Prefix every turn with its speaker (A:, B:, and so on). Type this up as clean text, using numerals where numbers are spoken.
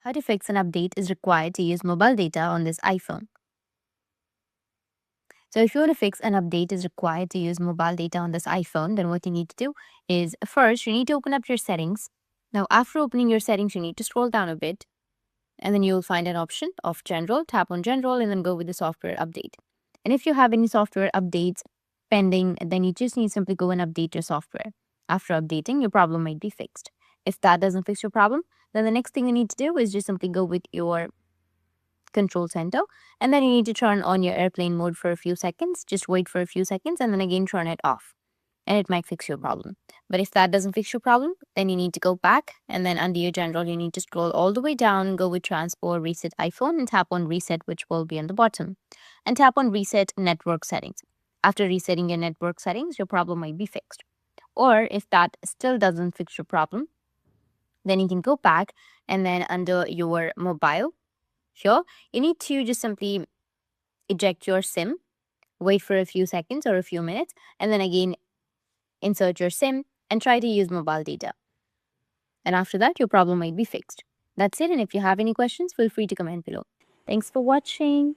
A: How to fix an update is required to use mobile data on this iPhone. So if you want to fix an update is required to use mobile data on this iPhone, then what you need to do is first you need to open up your settings. Now after opening your settings, you need to scroll down a bit and then you'll find an option of general, tap on general and then go with the software update. And if you have any software updates pending, then you just need to simply go and update your software. After updating, your problem might be fixed. If that doesn't fix your problem, then the next thing you need to do is just simply go with your control center and then you need to turn on your airplane mode for a few seconds. Just wait for a few seconds and then again turn it off and it might fix your problem. But if that doesn't fix your problem, then you need to go back and then under your general, you need to scroll all the way down and go with transport, reset iPhone and tap on reset, which will be on the bottom, and tap on reset network settings. After resetting your network settings, your problem might be fixed. Or if that still doesn't fix your problem, then you can go back and then under your mobile here, you need to just simply eject your SIM, wait for a few seconds or a few minutes, and then again insert your SIM and try to use mobile data. And after that, your problem might be fixed. That's it. And if you have any questions, feel free to comment below. Thanks for watching.